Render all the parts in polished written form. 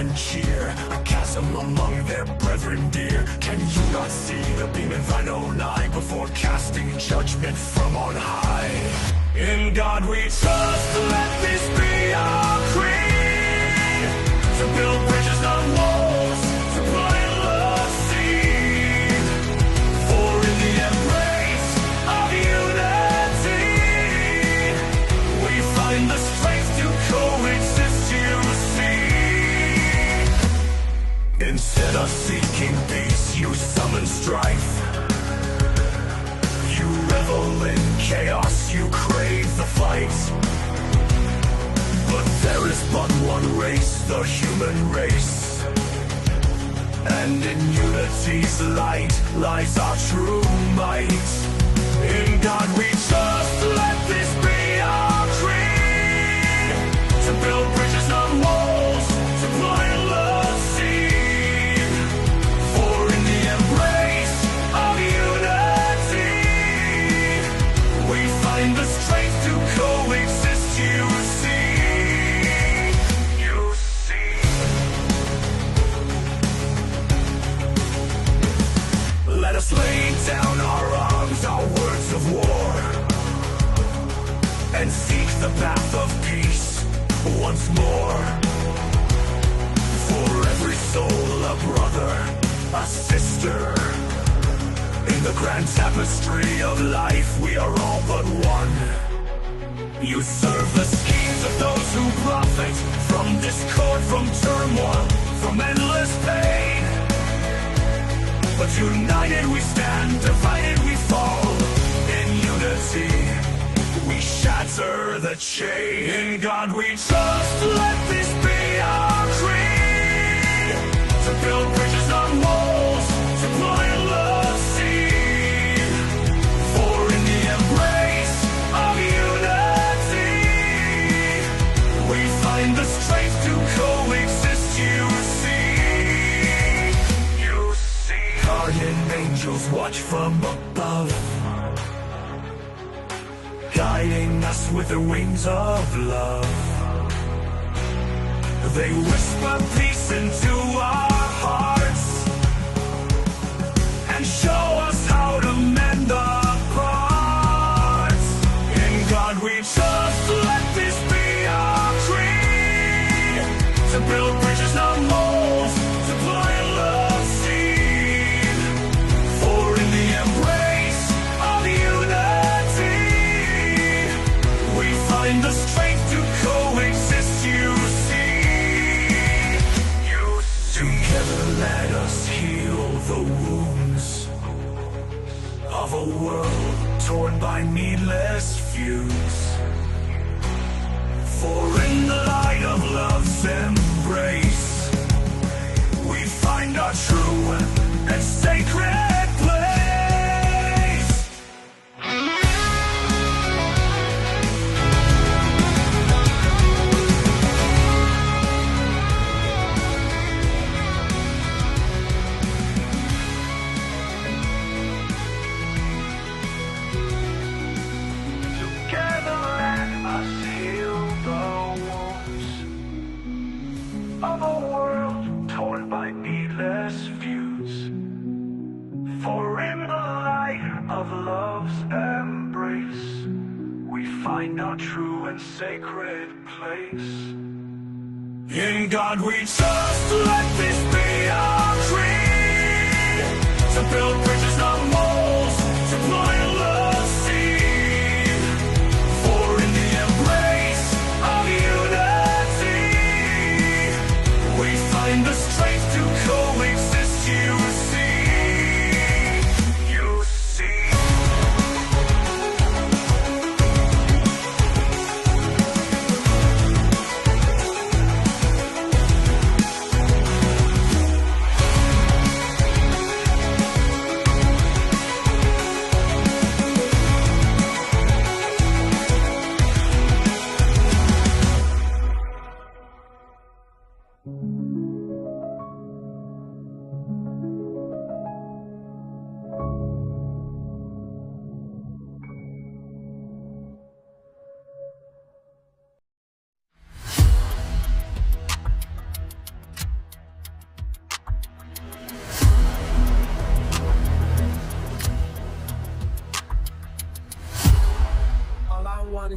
and cheer, a chasm among their brethren dear. Can you not see the beam in thine own eye before casting judgment from on high? In God we trust, let this be our creed, to build bridges not walls, to plant love seed. For in the embrace of unity, we find the strength to coexist, you see. Instead of seeking peace, you summon strife. You revel in chaos, you crave the fight. But there is but one race, the human race, and in unity's light lies our true might. In God we trust, let this be our creed, to build bridges not walls, to plant love seed. For in the embrace of unity, we find the strength to coexist, you see. You see. Let us lay down our arms, our words of war, and seek the path of peace once more. For every soul a brother, a sister. In the grand tapestry of life, we are all but one. You serve the schemes of those who profit from discord, from turmoil, from endless pain. But united we stand, divided we fall. In unity, we shatter the chain. In God we trust, let this be our creed, to build bridges not walls, to plant love seed. For in the embrace of unity, we find the strength to coexist, you see. You see. Guardian angels watch from above, guiding us with the wings of love. They whisper peace into our hearts and show us how to mend the parts. In God we trust, let this be our creed, to build bridges not walls, to plant love seed. For in the embrace of unity, we find the strength to coexist, you see. You see. Together let us heal the wounds of a world torn by needless feuds. For in the light of love's embrace, we find our true and sacred place. Together let us heal the wounds of a world torn by needless feuds. For in the light of love's embrace, we find our true and sacred place. In God we trust, let this be our creed, to build bridges not walls, to plant love seed. For in the embrace of unity, we find the strength to coexist, you see. You see.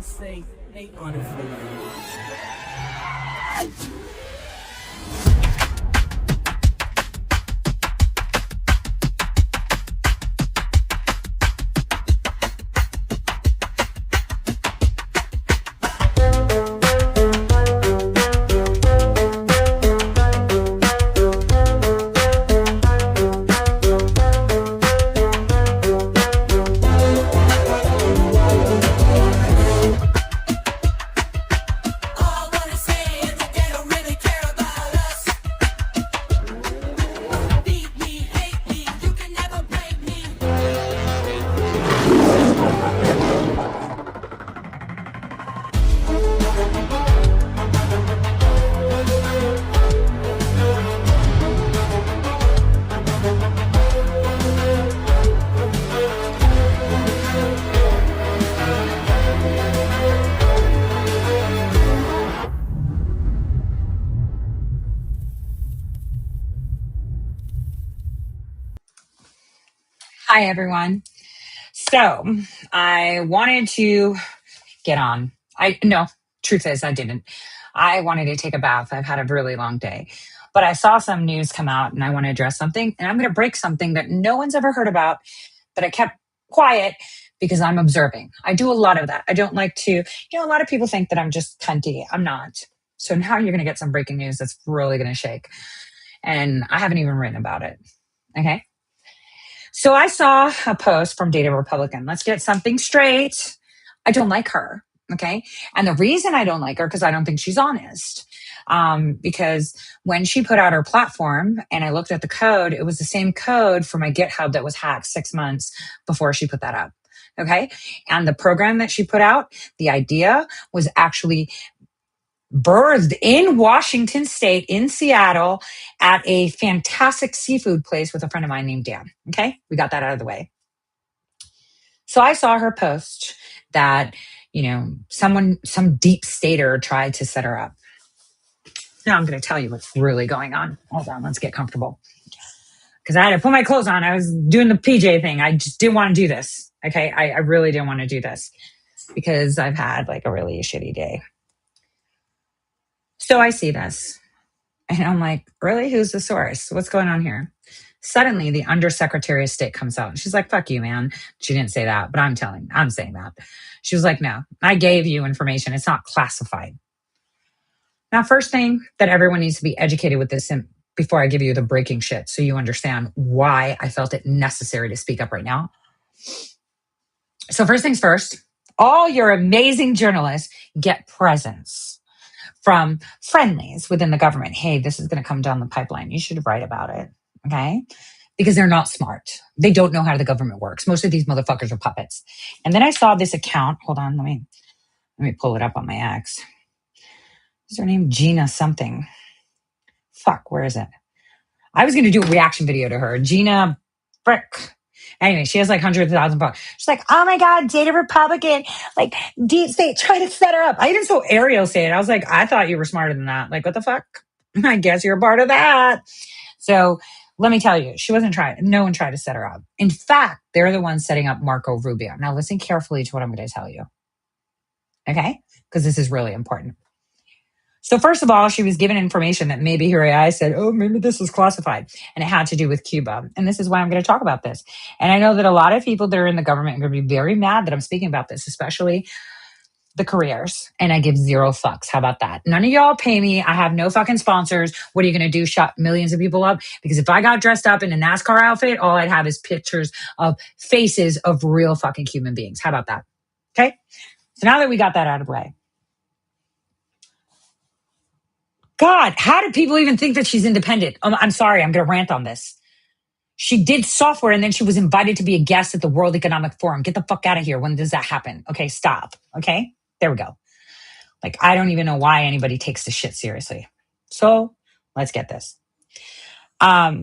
say they honestly. Hi, everyone. So I wanted to get on. No, truth is, I didn't. I wanted to take a bath. I've had a really long day. But I saw some news come out and I want to address something. And I'm going to break something that no one's ever heard about, but I kept quiet because I'm observing. I do a lot of that. I don't like to, a lot of people think that I'm just cunty. I'm not. So now you're going to get some breaking news that's really going to shake. And I haven't even written about it. Okay. So I saw a post from Data Republican. Let's get something straight. I don't like her. Okay. And the reason I don't like her, because I don't think she's honest. Because when she put out her platform and I looked at the code, it was the same code for my GitHub that was hacked 6 months before she put that up. Okay. And the program that she put out, the idea was actually birthed in Washington State, in Seattle, at a fantastic seafood place with a friend of mine named Dan. Okay, we got that out of the way. So I saw her post that, some deep stater tried to set her up. Now I'm going to tell you what's really going on. Hold on, let's get comfortable. Because I had to put my clothes on. I was doing the PJ thing. I just didn't want to do this. Okay, I really didn't want to do this because I've had like a really shitty day. So I see this. And I'm like, really? Who's the source? What's going on here? Suddenly, the Undersecretary of State comes out. And she's like, fuck you, man. She didn't say that, but I'm saying that. She was like, no, I gave you information. It's not classified. Now, first thing that everyone needs to be educated with this before I give you the breaking shit so you understand why I felt it necessary to speak up right now. So first things first, all your amazing journalists get presents from friendlies within the government. Hey, this is going to come down the pipeline. You should write about it. Okay. Because they're not smart. They don't know how the government works. Most of these motherfuckers are puppets. And then I saw this account. Hold on. Let me pull it up on my ex. Is her name Gina something? Fuck, where is it? I was going to do a reaction video to her. Gina Frick. Anyway, she has like hundreds of thousands of followers. She's like, oh my God, Data Republican, like deep state, try to set her up. I even saw Ariel say it. I was like, I thought you were smarter than that. Like, what the fuck? I guess you're a part of that. So let me tell you, she wasn't trying. No one tried to set her up. In fact, they're the ones setting up Marco Rubio. Now listen carefully to what I'm going to tell you. Okay? Because this is really important. So first of all, she was given information that maybe her AI said, oh, maybe this is classified. And it had to do with Cuba. And this is why I'm going to talk about this. And I know that a lot of people that are in the government are going to be very mad that I'm speaking about this, especially the careers. And I give zero fucks. How about that? None of y'all pay me. I have no fucking sponsors. What are you going to do? Shut millions of people up? Because if I got dressed up in a NASCAR outfit, all I'd have is pictures of faces of real fucking human beings. How about that? Okay. So now that we got that out of the way, God, how do people even think that she's independent? I'm sorry, I'm going to rant on this. She did software and then she was invited to be a guest at the World Economic Forum. Get the fuck out of here. When does that happen? Okay, stop. Okay, there we go. Like, I don't even know why anybody takes this shit seriously. So let's get this. I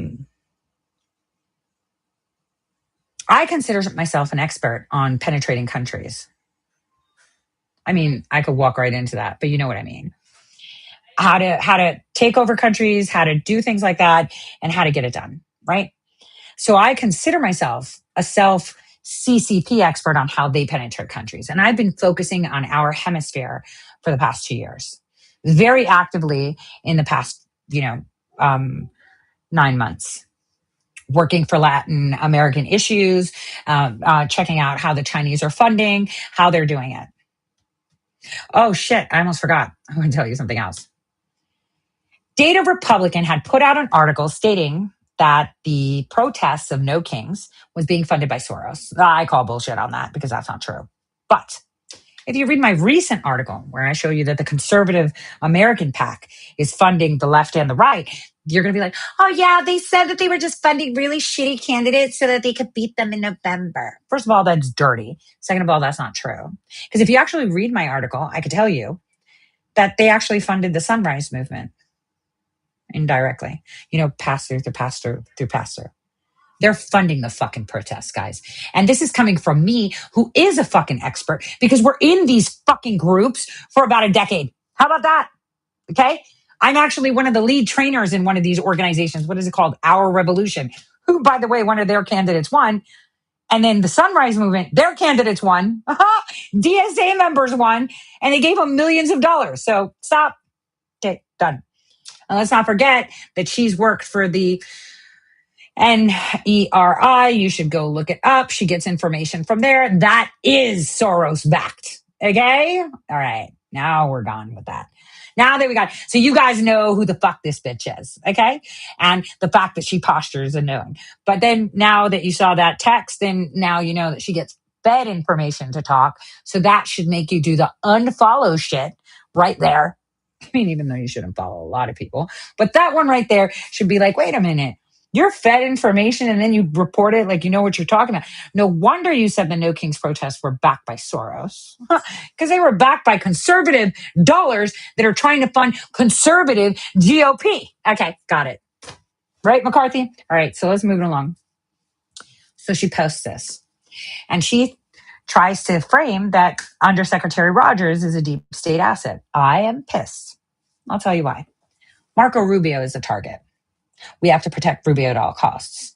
consider myself an expert on penetrating countries. I mean, I could walk right into that, but you know what I mean. How to take over countries, how to do things like that, and how to get it done, right? So I consider myself a CCP expert on how they penetrate countries. And I've been focusing on our hemisphere for the past 2 years, very actively in the past, 9 months, working for Latin American issues, checking out how the Chinese are funding, how they're doing it. Oh shit, I almost forgot. I want to tell you something else. Data Republican had put out an article stating that the protests of No Kings was being funded by Soros. I call bullshit on that because that's not true. But if you read my recent article where I show you that the conservative American PAC is funding the left and the right, you're going to be like, oh yeah, they said that they were just funding really shitty candidates so that they could beat them in November. First of all, that's dirty. Second of all, that's not true. Because if you actually read my article, I could tell you that they actually funded the Sunrise Movement indirectly. Pastor through pastor through pastor. They're funding the fucking protests, guys. And this is coming from me, who is a fucking expert, because we're in these fucking groups for about a decade. How about that? Okay. I'm actually one of the lead trainers in one of these organizations. What is it called? Our Revolution, who, by the way, one of their candidates won. And then the Sunrise Movement, their candidates won. DSA members won. And they gave them millions of dollars. So stop. Okay, done. And let's not forget that she's worked for the NERI. You should go look it up. She gets information from there. That is Soros backed. Okay. All right. Now we're gone with that. Now that we got, so you guys know who the fuck this bitch is. Okay. And the fact that she postures a known. But then now that you saw that text, then now you know that she gets fed information to talk. So that should make you do the unfollow shit right there. I mean, even though you shouldn't follow a lot of people, but that one right there should be like, wait a minute. You're fed information and then you report it like you know what you're talking about. No wonder you said the No Kings protests were backed by Soros, because they were backed by conservative dollars that are trying to fund conservative GOP. Okay, got it. Right, McCarthy? All right, so let's move it along. So she posts this and she tries to frame that Undersecretary Rogers is a deep state asset. I am pissed. I'll tell you why. Marco Rubio is a target. We have to protect Rubio at all costs.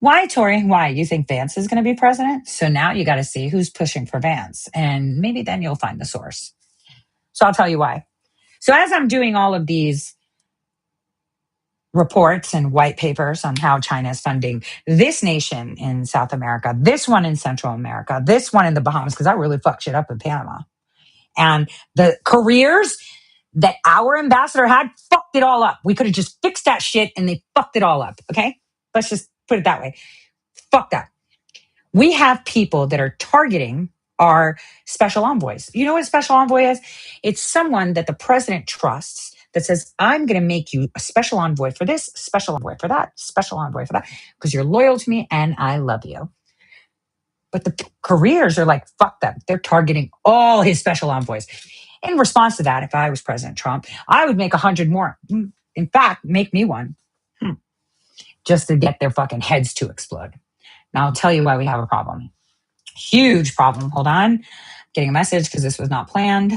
Why, Tori? Why? You think Vance is going to be president? So now you got to see who's pushing for Vance. And maybe then you'll find the source. So I'll tell you why. So as I'm doing all of these reports and white papers on how China is funding this nation in South America, this one in Central America, this one in the Bahamas, because I really fucked shit up in Panama. And the careers that our ambassador had fucked it all up. We could have just fixed that shit and they fucked it all up. Okay. Let's just put it that way. Fuck that. We have people that are targeting our special envoys. You know what a special envoy is? It's someone that the president trusts that says, I'm going to make you a special envoy for this, special envoy for that, special envoy for that, because you're loyal to me and I love you. But the careers are like, fuck them. They're targeting all his special envoys. In response to that, if I was President Trump, I would make 100 more. In fact, make me one. Just to get their fucking heads to explode. Now, I'll tell you why we have a problem. Huge problem. Hold on. Getting a message because this was not planned.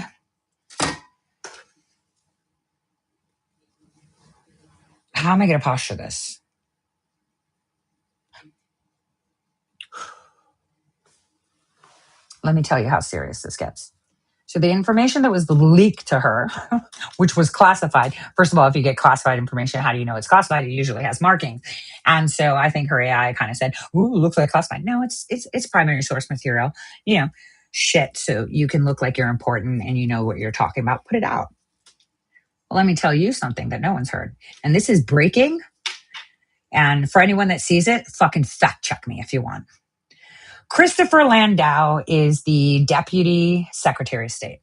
How am I going to posture this? Let me tell you how serious this gets. So the information that was leaked to her, which was classified. First of all, if you get classified information, how do you know it's classified? It usually has markings. And so I think her AI kind of said, ooh, looks like classified. No, it's primary source material, shit. So you can look like you're important and you know what you're talking about. Put it out. Well, let me tell you something that no one's heard. And this is breaking. And for anyone that sees it, fucking fact check me if you want. Christopher Landau is the Deputy Secretary of State,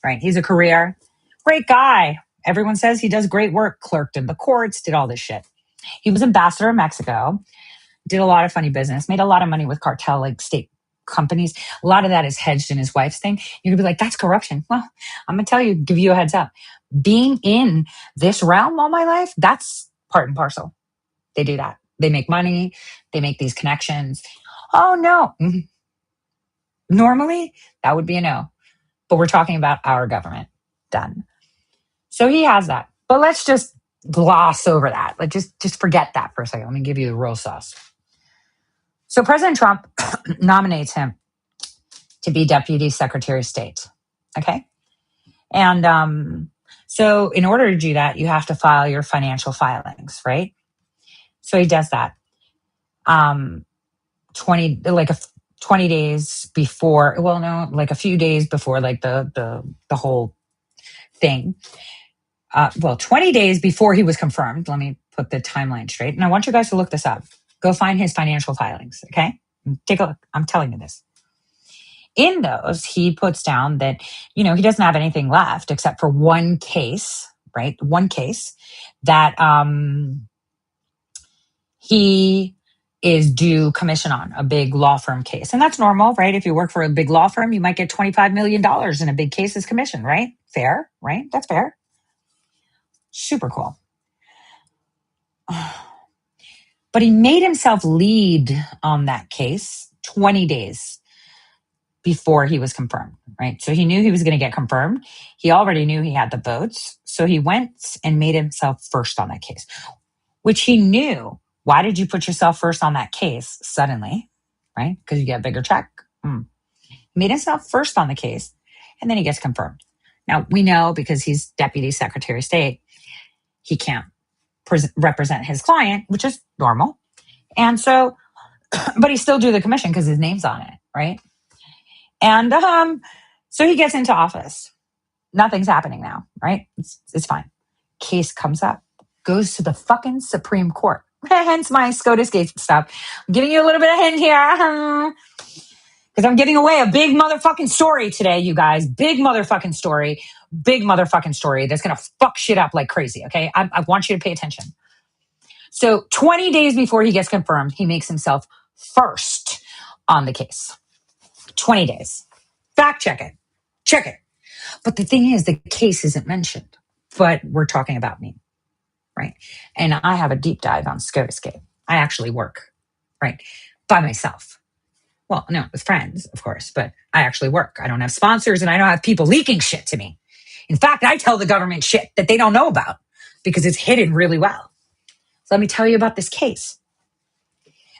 right? He's a career, great guy. Everyone says he does great work, clerked in the courts, did all this shit. He was ambassador in Mexico, did a lot of funny business, made a lot of money with cartel, like state companies. A lot of that is hedged in his wife's thing. You're gonna be like, that's corruption. Well, I'm gonna tell you, give you a heads up. Being in this realm all my life, that's part and parcel. They do that. They make money. They make these connections. Oh, no. Normally, that would be a no. But we're talking about our government. Done. So he has that. But let's just gloss over that. Just forget that for a second. Let me give you the real sauce. So President Trump nominates him to be Deputy Secretary of State. Okay. And so in order to do that, you have to file your financial filings, right? So he does that. 20 days before, well, no, like a few days before like the whole thing. 20 days before he was confirmed. Let me put the timeline straight. And I want you guys to look this up. Go find his financial filings, okay? Take a look. I'm telling you this. In those, he puts down that, he doesn't have anything left except for one case, right? One case that he is due commission on, a big law firm case. And that's normal, right? If you work for a big law firm, you might get $25 million in a big case as commission, right? Fair, right? That's fair. Super cool. But he made himself lead on that case 20 days before he was confirmed, right? So he knew he was going to get confirmed. He already knew he had the votes. So he went and made himself first on that case, which he knew. Why did you put yourself first on that case suddenly, right? Because you get a bigger check. He made himself first on the case, and then he gets confirmed. Now, we know because he's Deputy Secretary of State, he can't represent his client, which is normal. And so, but he still do the commission because his name's on it, right? And so he gets into office. Nothing's happening now, right? It's fine. Case comes up, goes to the fucking Supreme Court. Hence my SCOTUS gate stuff. I'm giving you a little bit of hint here. Because I'm giving away a big motherfucking story today, you guys. Big motherfucking story. Big motherfucking story that's going to fuck shit up like crazy, okay? I want you to pay attention. So 20 days before he gets confirmed, he makes himself first on the case. 20 days. Fact check it. Check it. But the thing is, the case isn't mentioned. But we're talking about me, right? And I have a deep dive on SCOTUS gate. I actually work, right? By myself. Well, no, with friends, of course, but I actually work. I don't have sponsors and I don't have people leaking shit to me. In fact, I tell the government shit that they don't know about because it's hidden really well. So let me tell you about this case.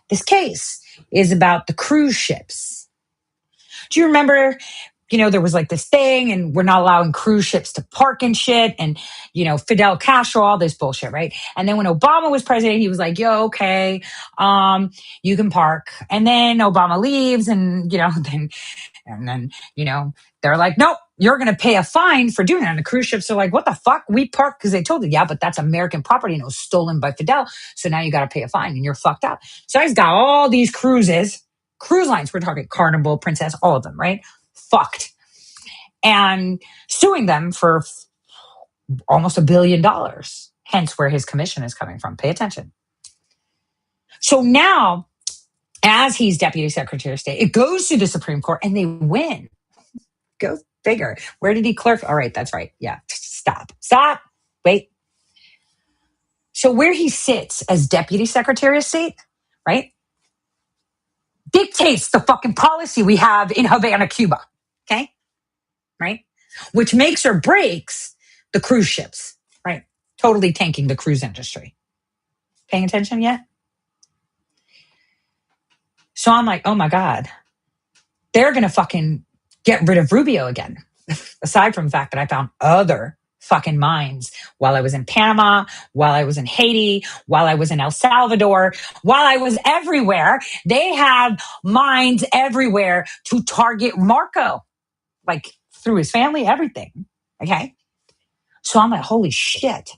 This case is about the cruise ships. Do you remember, there was like this thing and we're not allowing cruise ships to park and shit and, Fidel Castro, all this bullshit, right? And then when Obama was president, he was like, yo, okay, you can park. And then Obama leaves and, then, they're like, nope, you're going to pay a fine for doing that. And the cruise ships are like, what the fuck? We parked because they told you, yeah, but that's American property and it was stolen by Fidel. So now you got to pay a fine and you're fucked up. So he's got all these cruise lines. We're talking Carnival, Princess, all of them, right? Fucked. And suing them for almost $1 billion. Hence where his commission is coming from. Pay attention. So now, as he's Deputy Secretary of State, it goes to the Supreme Court and they win. Go figure. Where did he clerk? All right, that's right. Yeah, stop. Wait. So where he sits as Deputy Secretary of State, right, dictates the fucking policy we have in Havana, Cuba. Okay? Right? Which makes or breaks the cruise ships, right? Totally tanking the cruise industry. Paying attention yet? So I'm like, oh my God, they're going to fucking get rid of Rubio again. Aside from the fact that I found other fucking mines while I was in Panama, while I was in Haiti, while I was in El Salvador, while I was everywhere. They have mines everywhere to target Marco, like through his family, everything. Okay. So I'm like, holy shit.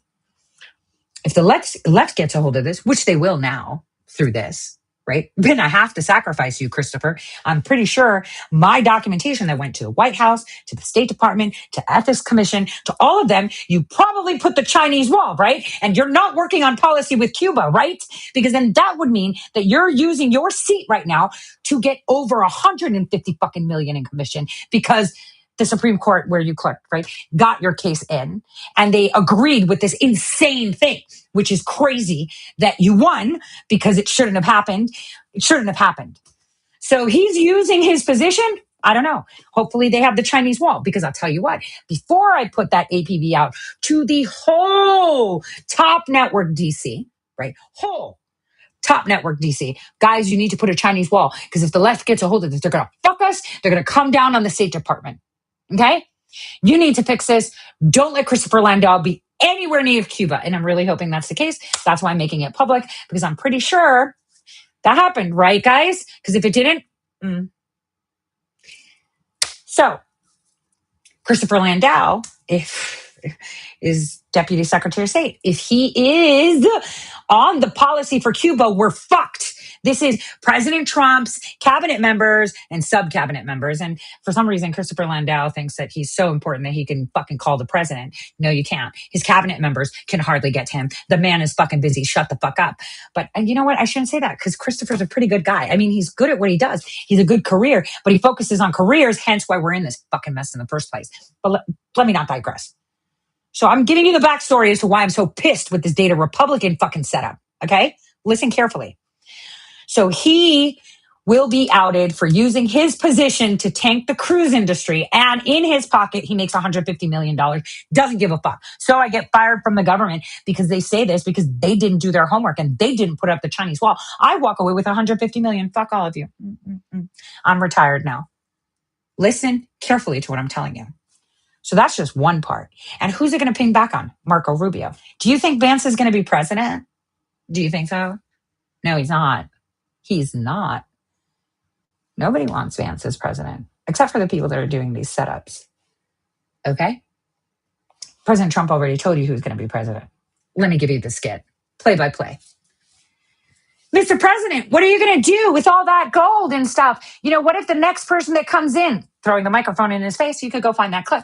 If the left gets a hold of this, which they will now through this, right? Then I have to sacrifice you, Christopher. I'm pretty sure my documentation that went to the White House, to the State Department, to Ethics Commission, to all of them, you probably put the Chinese wall, right? And you're not working on policy with Cuba, right? Because then that would mean that you're using your seat right now to get over 150 fucking million in commission because the Supreme Court, where you clerked, right, got your case in and they agreed with this insane thing, which is crazy that you won because it shouldn't have happened. It shouldn't have happened. So he's using his position. I don't know. Hopefully they have the Chinese wall because I'll tell you what, before I put that APB out to the whole top network DC, right, whole top network DC. Guys, you need to put a Chinese wall because if the left gets a hold of this, they're going to fuck us. They're going to come down on the State Department. Okay? You need to fix this. Don't let Christopher Landau be anywhere near Cuba. And I'm really hoping that's the case. That's why I'm making it public because I'm pretty sure that happened, right, guys? Because if it didn't, So Christopher Landau, is Deputy Secretary of State. If he is on the policy for Cuba, we're fucked. This is President Trump's cabinet members and sub-cabinet members. And for some reason, Christopher Landau thinks that he's so important that he can fucking call the president. No, you can't. His cabinet members can hardly get to him. The man is fucking busy. Shut the fuck up. But you know what? I shouldn't say that because Christopher's a pretty good guy. I mean, he's good at what he does. He's a good career, but he focuses on careers, hence why we're in this fucking mess in the first place. But let me not digress. So I'm giving you the backstory as to why I'm so pissed with this data Republican fucking setup. Okay? Listen carefully. So he will be outed for using his position to tank the cruise industry. And in his pocket, he makes $150 million. Doesn't give a fuck. So I get fired from the government because they say this because they didn't do their homework and they didn't put up the Chinese wall. I walk away with $150 million. Fuck all of you. I'm retired now. Listen carefully to what I'm telling you. So that's just one part. And who's it going to ping back on? Marco Rubio. Do you think Vance is going to be president? Do you think so? No, he's not. He's not. Nobody wants Vance as president, except for the people that are doing these setups. Okay? President Trump already told you who's going to be president. Let me give you the skit. Play by play. Mr. President, what are you going to do with all that gold and stuff? You know, what if the next person that comes in, throwing the microphone in his face, you could go find that clip.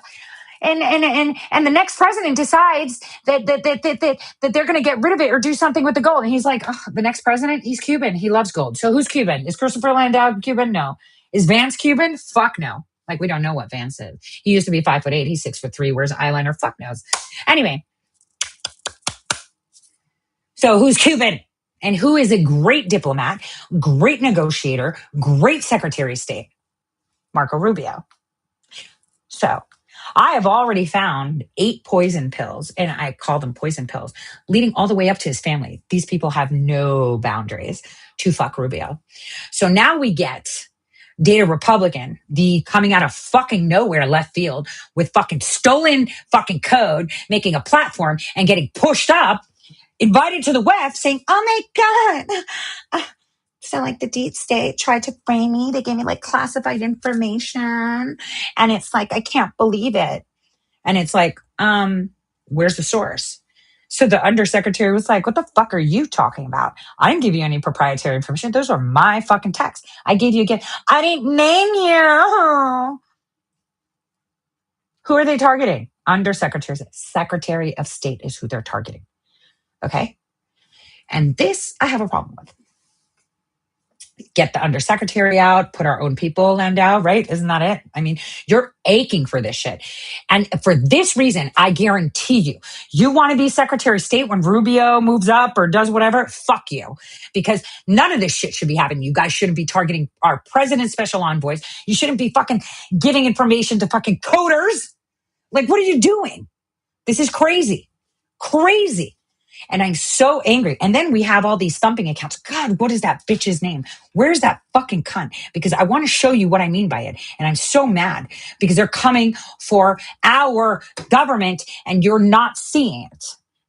And the next president decides that they're going to get rid of it or do something with the gold. And he's like, oh, the next president, he's Cuban. He loves gold. So who's Cuban? Is Christopher Landau Cuban? No. Is Vance Cuban? Fuck no. Like, we don't know what Vance is. He used to be 5'8". He's 6'3". Wears eyeliner. Fuck knows. Anyway. So who's Cuban? And who is a great diplomat, great negotiator, great Secretary of State? Marco Rubio. So I have already found 8 poison pills, and I call them poison pills, leading all the way up to his family. These people have no boundaries to fuck Rubio. So now we get Data Republican, the coming out of fucking nowhere left field with fucking stolen fucking code, making a platform and getting pushed up, invited to the West saying, oh my God. So like the deep state tried to frame me. They gave me like classified information. And it's like, I can't believe it. And it's like, where's the source? So the undersecretary was like, what the fuck are you talking about? I didn't give you any proprietary information. Those are my fucking texts. I gave you again. I didn't name you. Who are they targeting? Undersecretaries. Secretary of State is who they're targeting. Okay? And this I have a problem with. Get the undersecretary out, put our own people Landau, right? Isn't that it? I mean, you're aching for this shit. And for this reason, I guarantee you want to be Secretary of State when Rubio moves up or does whatever, fuck you. Because none of this shit should be happening. You guys shouldn't be targeting our president's special envoys. You shouldn't be fucking giving information to fucking coders. Like, what are you doing? This is crazy. Crazy. And I'm so angry. And then we have all these thumping accounts. God, what is that bitch's name? Where's that fucking cunt? Because I want to show you what I mean by it. And I'm so mad because they're coming for our government and you're not seeing it.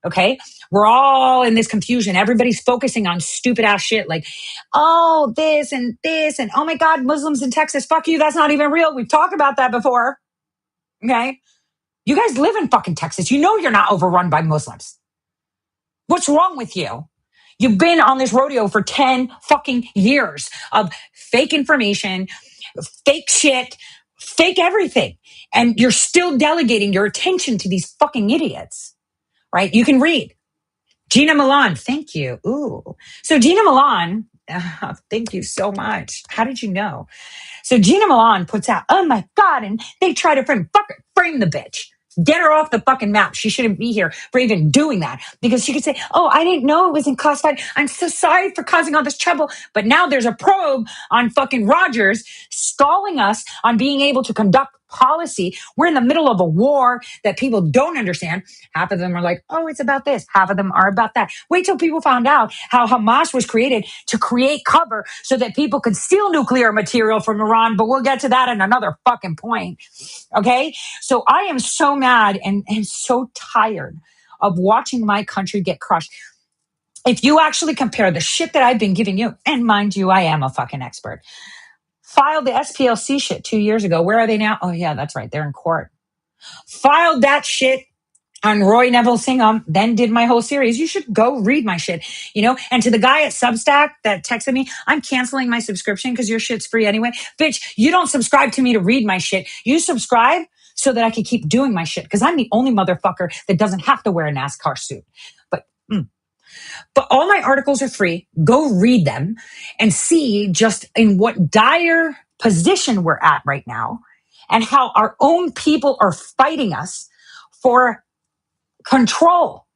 Okay? We're all in this confusion. Everybody's focusing on stupid ass shit like, oh, this and oh my God, Muslims in Texas. Fuck you. That's not even real. We've talked about that before. Okay? You guys live in fucking Texas. You know you're not overrun by Muslims. What's wrong with you? You've been on this rodeo for 10 fucking years of fake information, fake shit, fake everything. And you're still delegating your attention to these fucking idiots, right? You can read. Gina Milan, thank you. Ooh. So Gina Milan, thank you so much. How did you know? So Gina Milan puts out, oh my God, and they try to frame the bitch. Get her off the fucking map. She shouldn't be here for even doing that because she could say, oh, I didn't know it was in classified. I'm so sorry for causing all this trouble. But now there's a probe on fucking Rogers stalling us on being able to conduct policy. We're in the middle of a war that people don't understand. Half of them are like, oh, it's about this. Half of them are about that. Wait till people found out how Hamas was created to create cover so that people could steal nuclear material from Iran. But we'll get to that in another fucking point. Okay. So I am so mad and so tired of watching my country get crushed. If you actually compare the shit that I've been giving you, and mind you, I am a fucking expert, filed the SPLC shit 2 years ago. Where are they now? Oh, yeah, that's right. They're in court. Filed that shit on Roy Neville Singham, then did my whole series. You should go read my shit, And to the guy at Substack that texted me, I'm canceling my subscription because your shit's free anyway. Bitch, you don't subscribe to me to read my shit. You subscribe so that I can keep doing my shit because I'm the only motherfucker that doesn't have to wear a NASCAR suit. But all my articles are free. Go read them and see just in what dire position we're at right now and how our own people are fighting us for control.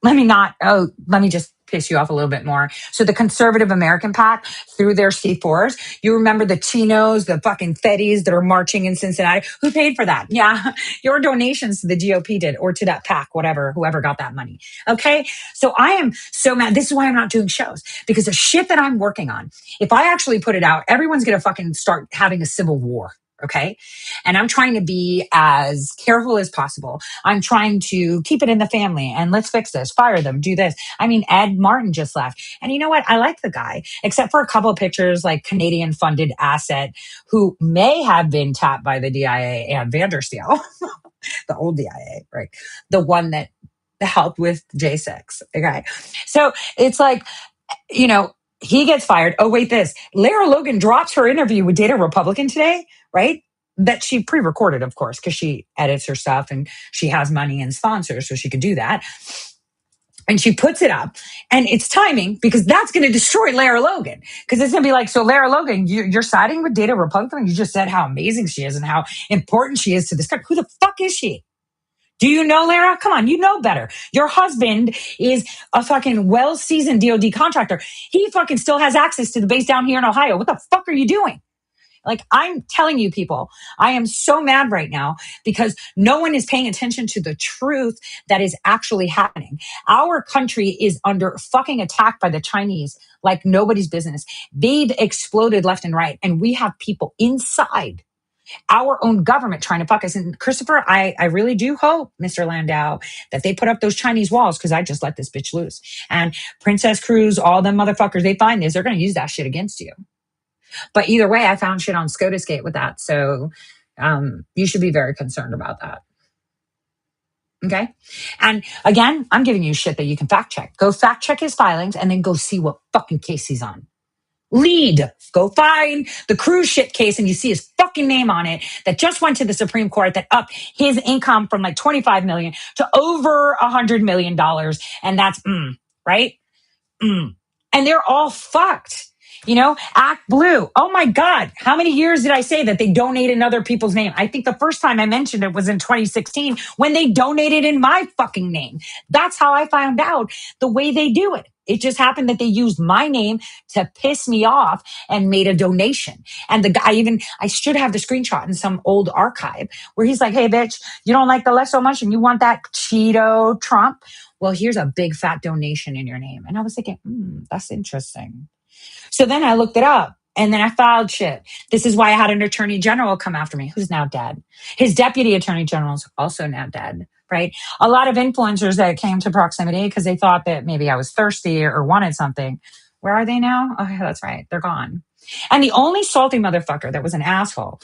Let me just piss you off a little bit more. So the conservative American PAC through their C4s, you remember the Chinos, the fucking Feddies that are marching in Cincinnati? Who paid for that? Yeah, your donations to the GOP did, or to that PAC, whoever got that money. Okay. So I am so mad. This is why I'm not doing shows, because the shit that I'm working on, if I actually put it out, everyone's going to fucking start having a civil war. Okay. And I'm trying to be as careful as possible. I'm trying to keep it in the family and let's fix this, fire them, do this. I mean, Ed Martin just left. And you know what? I like the guy, except for a couple of pictures like Canadian funded asset who may have been tapped by the DIA and Vandersteel, the old DIA, right? The one that helped with J6. Okay. So it's like, he gets fired. Oh, wait, Lara Logan drops her interview with Data Republican today, right? That she pre-recorded, of course, because she edits her stuff and she has money and sponsors, so she could do that. And she puts it up, and it's timing because that's going to destroy Lara Logan. Because it's going to be like, so Lara Logan, you're siding with Data Republican. You just said how amazing she is and how important she is to this country. Who the fuck is she? Do you know, Lara? Come on, you know better. Your husband is a fucking well-seasoned DOD contractor. He fucking still has access to the base down here in Ohio. What the fuck are you doing? Like, I'm telling you, people, I am so mad right now because no one is paying attention to the truth that is actually happening. Our country is under fucking attack by the Chinese like nobody's business. They've exploded left and right, and we have people inside our own government trying to fuck us. And Christopher, I really do hope, Mr. Landau, that they put up those Chinese walls because I just let this bitch loose. And Princess Cruz, all them motherfuckers they find is they're going to use that shit against you. But either way, I found shit on SCOTUS Gate with that. So you should be very concerned about that. Okay. And again, I'm giving you shit that you can fact check. Go fact check his filings and then go see what fucking case he's on. Go find the cruise ship case and you see his fucking name on it that just went to the Supreme Court that upped his income from like 25 million to over $100 million. And that's, right? And they're all fucked. Act Blue. Oh my God. How many years did I say that they donate in other people's name? I think the first time I mentioned it was in 2016 when they donated in my fucking name. That's how I found out the way they do it. It just happened that they used my name to piss me off and made a donation. And the guy I should have the screenshot in some old archive where he's like, hey, bitch, you don't like the left so much and you want that Cheeto Trump? Well, here's a big fat donation in your name. And I was thinking, that's interesting. So then I looked it up and then I filed shit. This is why I had an attorney general come after me who's now dead. His deputy attorney general is also now dead, right? A lot of influencers that came to proximity because they thought that maybe I was thirsty or wanted something. Where are they now? Oh, yeah, that's right. They're gone. And the only salty motherfucker that was an asshole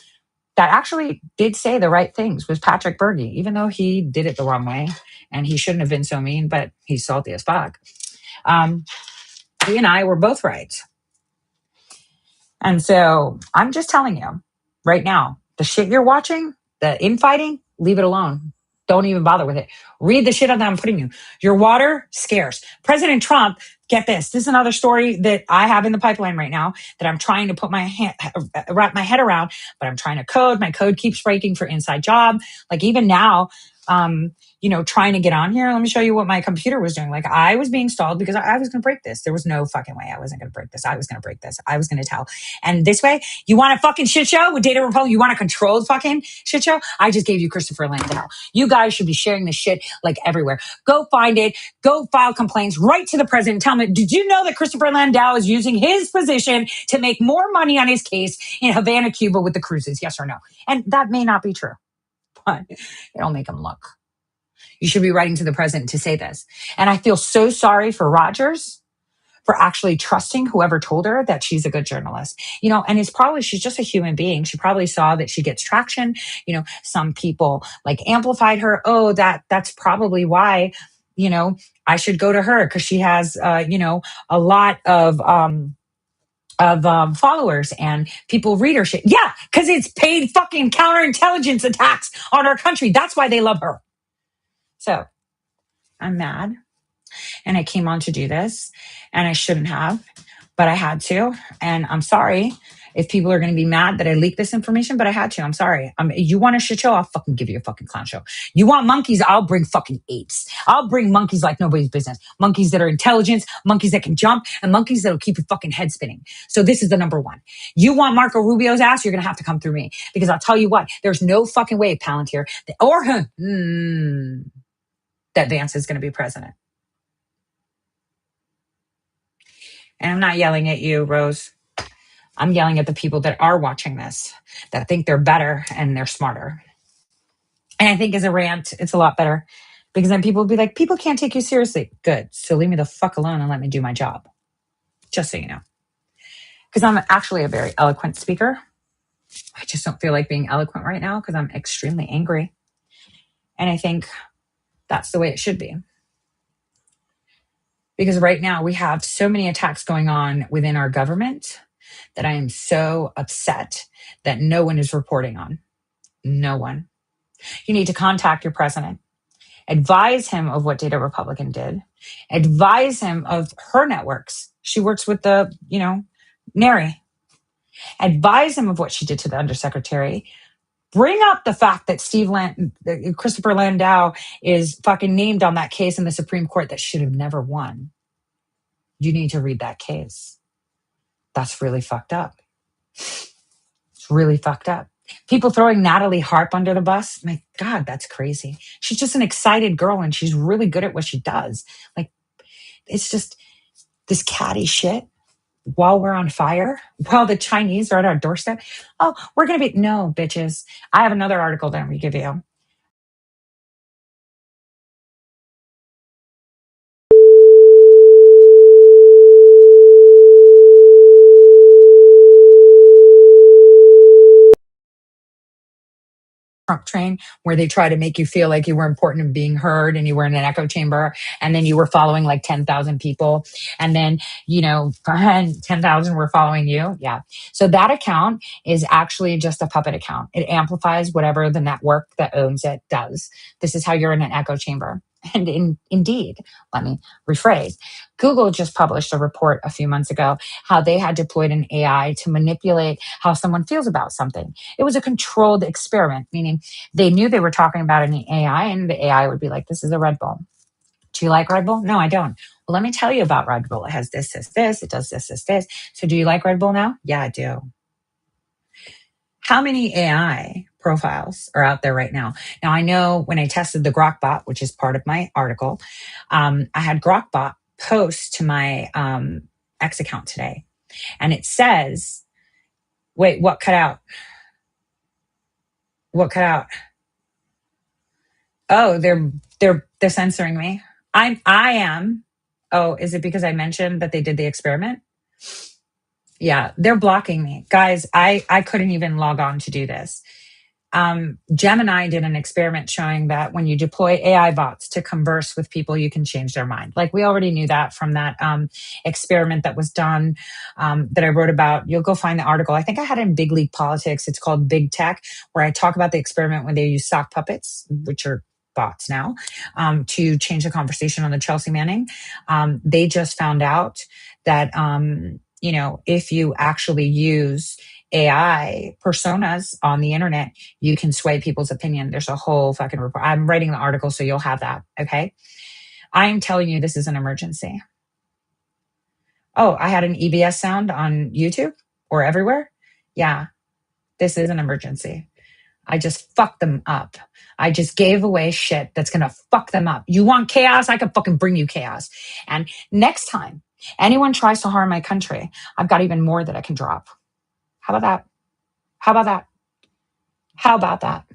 that actually did say the right things was Patrick Berge, even though he did it the wrong way and he shouldn't have been so mean, but he's salty as fuck. He and I were both right. And so I'm just telling you right now, the shit you're watching, the infighting, leave it alone. Don't even bother with it. Read the shit that I'm putting you. Your water, scarce. President Trump, get this. This is another story that I have in the pipeline right now that I'm trying to wrap my head around, but I'm trying to code. My code keeps breaking for inside job. Like even now, trying to get on here. Let me show you what my computer was doing. Like I was being stalled because I was going to break this. There was no fucking way I wasn't going to break this. I was going to break this. I was going to tell. And this way, you want a fucking shit show with Data Republic? You want a controlled fucking shit show? I just gave you Christopher Landau. You guys should be sharing this shit like everywhere. Go find it. Go file complaints. Write to the president. Tell him, did you know that Christopher Landau is using his position to make more money on his case in Havana, Cuba with the cruises? Yes or no? And that may not be true, but it'll make him look. You should be writing to the president to say this. And I feel so sorry for Rogers for actually trusting whoever told her that she's a good journalist. And she's just a human being. She probably saw that she gets traction. Some people like amplified her. Oh, that's probably why, I should go to her because she has, a lot of followers and people readership. Yeah, because it's paid fucking counterintelligence attacks on our country. That's why they love her. So I'm mad and I came on to do this and I shouldn't have, but I had to. And I'm sorry if people are going to be mad that I leaked this information, but I had to. I'm sorry. You want a shit show? I'll fucking give you a fucking clown show. You want monkeys? I'll bring fucking apes. I'll bring monkeys like nobody's business. Monkeys that are intelligent, monkeys that can jump, and monkeys that'll keep your fucking head spinning. So this is the number one. You want Marco Rubio's ass? You're going to have to come through me because I'll tell you what, there's no fucking way, Palantir, that Vance is going to be president. And I'm not yelling at you, Rose. I'm yelling at the people that are watching this, that think they're better and they're smarter. And I think as a rant, it's a lot better because then people will be like, people can't take you seriously. Good. So leave me the fuck alone and let me do my job. Just so you know. Because I'm actually a very eloquent speaker. I just don't feel like being eloquent right now because I'm extremely angry. And I think that's the way it should be. Because right now we have so many attacks going on within our government that I am so upset that no one is reporting on. No one. You need to contact your president. Advise him of what Data Republican did. Advise him of her networks. She works with the, Nary. Advise him of what she did to the undersecretary. Bring up the fact that Christopher Landau is fucking named on that case in the Supreme Court that should have never won. You need to read that case. That's really fucked up. It's really fucked up. People throwing Natalie Harp under the bus. My God, that's crazy. She's just an excited girl and she's really good at what she does. Like, it's just this catty shit while we're on fire, while the Chinese are at our doorstep. Oh, we're going to be, no, bitches. I have another article that I'm going to give you. Trump train where they try to make you feel like you were important and being heard and you were in an echo chamber and then you were following like 10,000 people and then 10,000 were following you. Yeah. So that account is actually just a puppet account. It amplifies whatever the network that owns it does. This is how you're in an echo chamber. And indeed, let me rephrase. Google just published a report a few months ago how they had deployed an AI to manipulate how someone feels about something. It was a controlled experiment, meaning they knew they were talking about an AI and the AI would be like, this is a Red Bull. Do you like Red Bull? No, I don't. Well, let me tell you about Red Bull. It has this, this, this. It does this, this, this. So do you like Red Bull now? Yeah, I do. How many AI profiles are out there right now? Now, I know when I tested the Grokbot, which is part of my article, I had Grokbot post to my X account today. And it says, wait, what cut out? What cut out? Oh, they're censoring me. I am. Oh, is it because I mentioned that they did the experiment? Yeah, they're blocking me. Guys, I couldn't even log on to do this. Gemini did an experiment showing that when you deploy AI bots to converse with people, you can change their mind. Like we already knew that from that experiment that was done that I wrote about. You'll go find the article. I think I had it in Big League Politics. It's called Big Tech, where I talk about the experiment when they use sock puppets, which are bots now, to change the conversation on the Chelsea Manning. They just found out that if you actually use AI personas on the internet, you can sway people's opinion. There's a whole fucking report. I'm writing the article, so you'll have that. Okay. I'm telling you, this is an emergency. Oh, I had an EBS sound on YouTube or everywhere. Yeah, this is an emergency. I just fucked them up. I just gave away shit that's going to fuck them up. You want chaos? I can fucking bring you chaos. And next time anyone tries to harm my country, I've got even more that I can drop. How about that? How about that? How about that?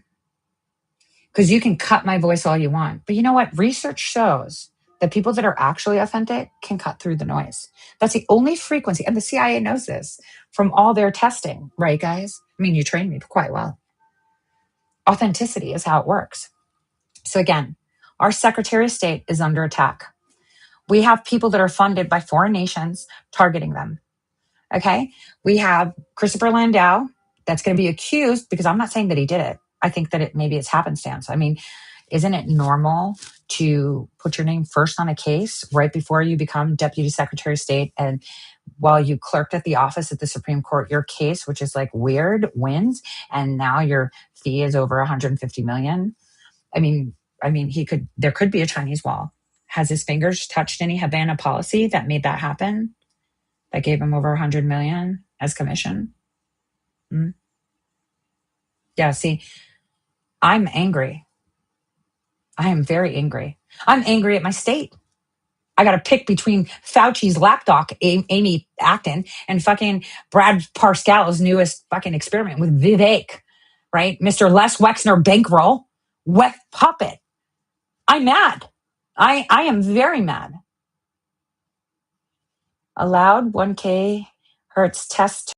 Because you can cut my voice all you want. But you know what? Research shows that people that are actually authentic can cut through the noise. That's the only frequency. And the CIA knows this from all their testing, right, guys? I mean, you trained me quite well. Authenticity is how it works. So again, our Secretary of State is under attack. We have people that are funded by foreign nations targeting them. Okay. We have Christopher Landau that's going to be accused, because I'm not saying that he did it. I think that maybe it's happenstance. I mean, isn't it normal to put your name first on a case right before you become Deputy Secretary of State? And while you clerked at the office at the Supreme Court, your case, which is like weird, wins, and now your fee is over 150 million. I mean, there could be a Chinese wall. Has his fingers touched any Havana policy that made that happen? That gave him over 100 million as commission? Yeah, see, I'm angry. I am very angry. I'm angry at my state. I got to pick between Fauci's lapdog, Amy Acton, and fucking Brad Parscale's newest fucking experiment with Vivek, right? Mr. Les Wexner bankroll, wet puppet. I'm mad. I am very mad. Allowed 1K hertz test.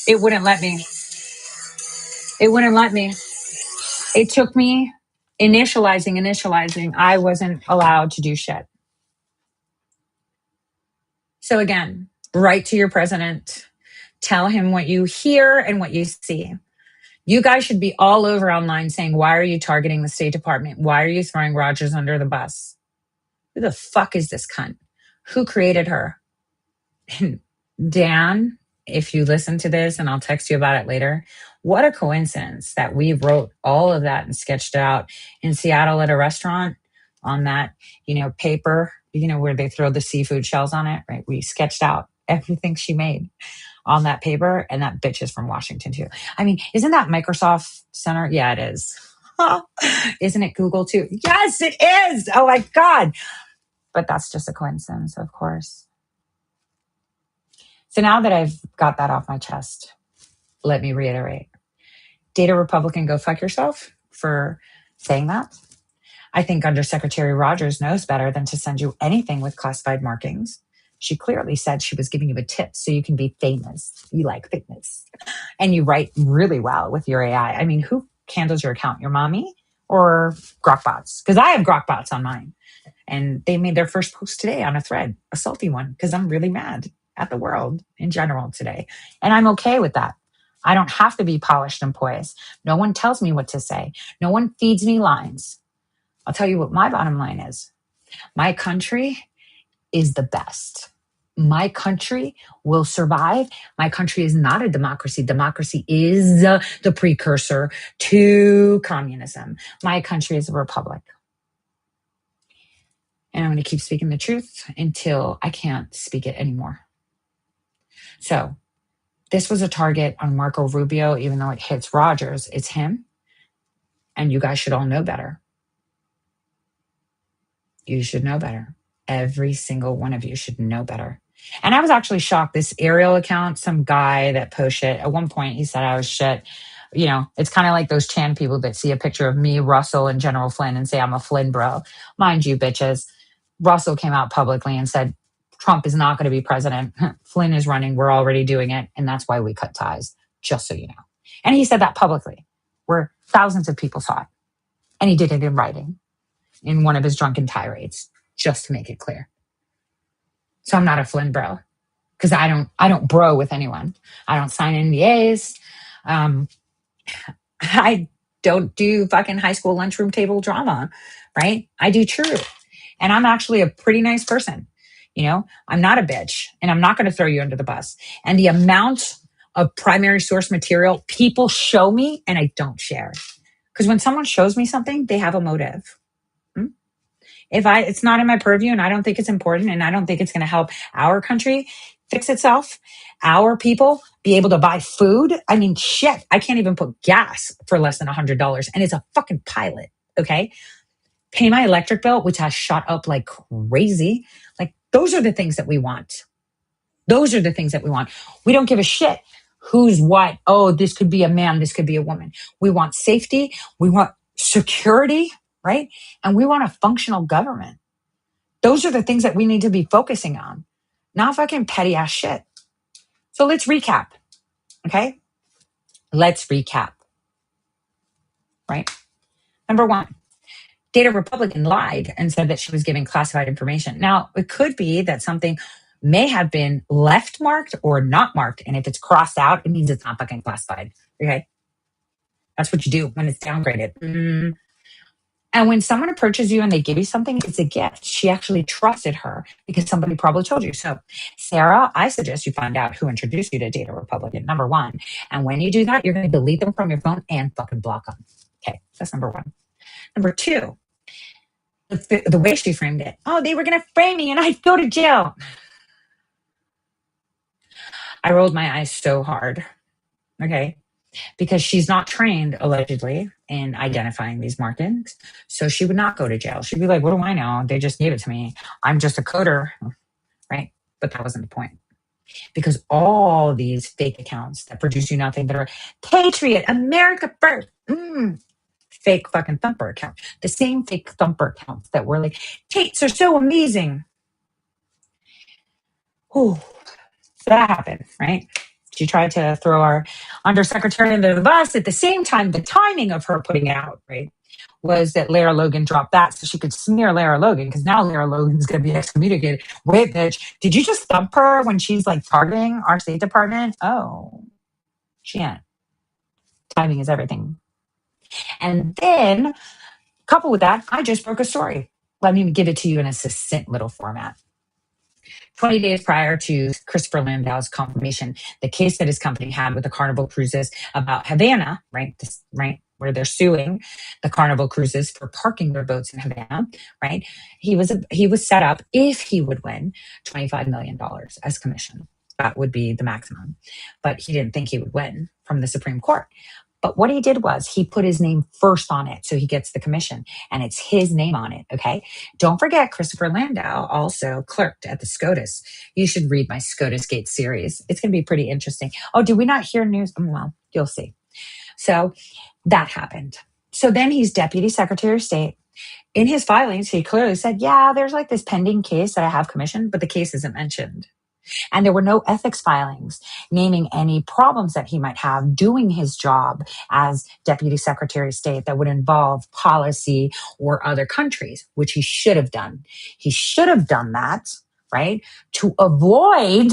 It wouldn't let me. It wouldn't let me. It took me initializing. I wasn't allowed to do shit. So again, write to your president. Tell him what you hear and what you see. You guys should be all over online saying, why are you targeting the State Department? Why are you throwing Rogers under the bus? Who the fuck is this cunt? Who created her? Dan, if you listen to this, and I'll text you about it later, what a coincidence that we wrote all of that and sketched it out in Seattle at a restaurant on that, paper, where they throw the seafood shells on it, right? We sketched out everything she made on that paper, and that bitch is from Washington too. I mean, isn't that Microsoft Center? Yeah, it is. Isn't it Google too? Yes, it is. Oh my God. But that's just a coincidence, of course. So now that I've got that off my chest, let me reiterate. Data Republican, go fuck yourself for saying that. I think Undersecretary Rogers knows better than to send you anything with classified markings. She clearly said she was giving you a tip so you can be famous. You like famous. And you write really well with your AI. I mean, who handles your account? Your mommy or Grokbots? Because I have Grokbots on mine. And they made their first post today on a thread, a salty one, because I'm really mad at the world in general today. And I'm okay with that. I don't have to be polished and poised. No one tells me what to say. No one feeds me lines. I'll tell you what my bottom line is. My country is the best. My country will survive. My country is not a democracy. Democracy is the precursor to communism. My country is a republic. And I'm going to keep speaking the truth until I can't speak it anymore. So this was a target on Marco Rubio, even though it hits Rogers, it's him. And you guys should all know better. You should know better. Every single one of you should know better. And I was actually shocked. This Ariel account, some guy that post shit, at one point he said I was shit. It's kind of like those Chan people that see a picture of me, Russell, and General Flynn and say I'm a Flynn bro. Mind you, bitches, Russell came out publicly and said, Trump is not going to be president. Flynn is running. We're already doing it. And that's why we cut ties, just so you know. And he said that publicly, where thousands of people saw it. And he did it in writing in one of his drunken tirades, just to make it clear. So I'm not a Flynn bro. because I don't bro with anyone. I don't sign NDAs. Um, I don't do fucking high school lunchroom table drama, right? I do truth. And I'm actually a pretty nice person. I'm not a bitch and I'm not going to throw you under the bus. And the amount of primary source material people show me and I don't share. Because when someone shows me something, they have a motive. If it's not in my purview and I don't think it's important and I don't think it's going to help our country fix itself, our people be able to buy food. I mean, shit, I can't even put gas for less than $100 and it's a fucking pilot. Okay. Pay my electric bill, which has shot up like crazy. Like those are the things that we want. Those are the things that we want. We don't give a shit who's what. Oh, this could be a man. This could be a woman. We want safety. We want security, right? And we want a functional government. Those are the things that we need to be focusing on, not fucking petty ass shit. So let's recap. Okay. Let's recap. Right. Number one, Data Republican lied and said that she was giving classified information. Now, it could be that something may have been left marked or not marked. And if it's crossed out, it means it's not fucking classified. Okay. That's what you do when it's downgraded. And when someone approaches you and they give you something, it's a gift. She actually trusted her because somebody probably told you. So, Sarah, I suggest you find out who introduced you to Data Republican, number one. And when you do that, you're going to delete them from your phone and fucking block them. Okay, that's number one. Number two, the way she framed it. Oh, they were going to frame me and I'd go to jail. I rolled my eyes so hard. Okay. Because she's not trained, allegedly, in identifying these markings. So she would not go to jail. She'd be like, what do I know? They just gave it to me. I'm just a coder, right? But that wasn't the point. Because all these fake accounts that produce you nothing, that are Patriot, America first, fake fucking thumper account. The same fake thumper accounts that were like, Tates are so amazing. Ooh, so that happened, right? She tried to throw our undersecretary under the bus. At the same time, the timing of her putting it out, right, was that Lara Logan dropped that so she could smear Lara Logan because now Lara Logan's going to be excommunicated. Wait, bitch, did you just thump her when she's like targeting our State Department? Oh, she ain't. Timing is everything. And then, coupled with that, I just broke a story. Let me give it to you in a succinct little format. 20 days prior to Christopher Landau's confirmation, the case that his company had with the Carnival Cruises about Havana, right, where they're suing the Carnival Cruises for parking their boats in Havana, right? He was set up, if he would win, $25 million as commission. That would be the maximum. But he didn't think he would win from the Supreme Court. But what he did was he put his name first on it so he gets the commission, and it's his name on it, okay? Don't forget, Christopher Landau also clerked at the SCOTUS. You should read my SCOTUS Gate series. It's going to be pretty interesting. Oh, did we not hear news? Well, you'll see. So that happened. So then he's Deputy Secretary of State. In his filings, he clearly said, yeah, there's like this pending case that I have commissioned, but the case isn't mentioned. And there were no ethics filings naming any problems that he might have doing his job as Deputy Secretary of State that would involve policy or other countries, which he should have done. He should have done that, right, to avoid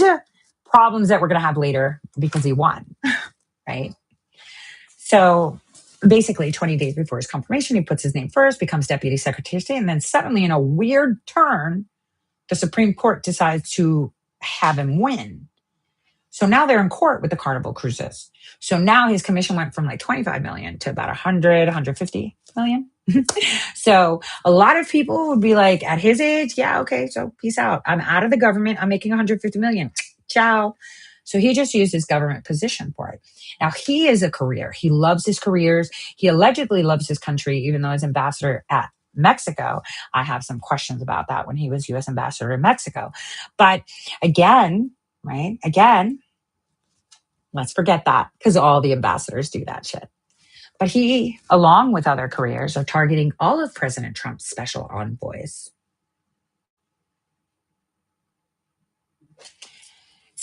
problems that we're going to have later because he won, right? So basically 20 days before his confirmation, he puts his name first, becomes Deputy Secretary of State, and then suddenly in a weird turn, the Supreme Court decides to have him win. So now they're in court with the Carnival Cruises. So now his commission went from like 25 million to about 100, 150 million. So a lot of people would be like, at his age, yeah, okay, so peace out. I'm out of the government. I'm making 150 million. Ciao. So he just used his government position for it. Now he is a career. He loves his careers. He allegedly loves his country, even though as ambassador at Mexico, I have some questions about that when he was U.S. ambassador in Mexico. But again, right? Again, let's forget that because all the ambassadors do that shit. But he, along with other careers, are targeting all of President Trump's special envoys.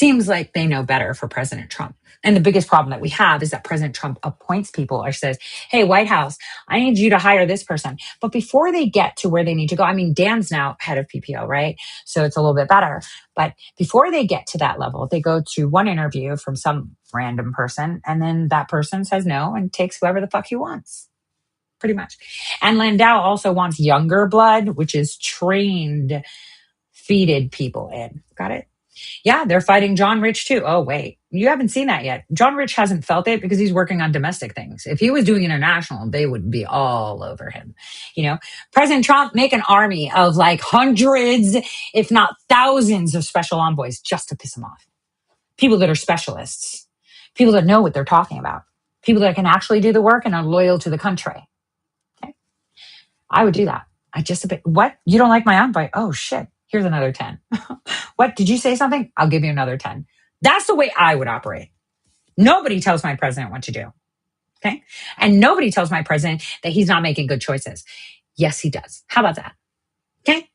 Seems like they know better for President Trump. And the biggest problem that we have is that President Trump appoints people or says, hey, White House, I need you to hire this person. But before they get to where they need to go, I mean, Dan's now head of PPO, right? So it's a little bit better. But before they get to that level, they go to one interview from some random person, and then that person says no and takes whoever the fuck he wants. Pretty much. And Landau also wants younger blood, which is trained, feeded people in. Got it? Yeah, they're fighting John Rich too. Oh, wait, you haven't seen that yet. John Rich hasn't felt it because he's working on domestic things. If he was doing international, they would be all over him. You know, President Trump make an army of like hundreds, if not thousands of special envoys just to piss him off. People that are specialists, people that know what they're talking about, people that can actually do the work and are loyal to the country. Okay. I would do that. What? You don't like my envoy? Oh, shit. Here's another 10. What? Did you say something? I'll give you another 10. That's the way I would operate. Nobody tells my president what to do. Okay. And nobody tells my president that he's not making good choices. Yes, he does. How about that? Okay.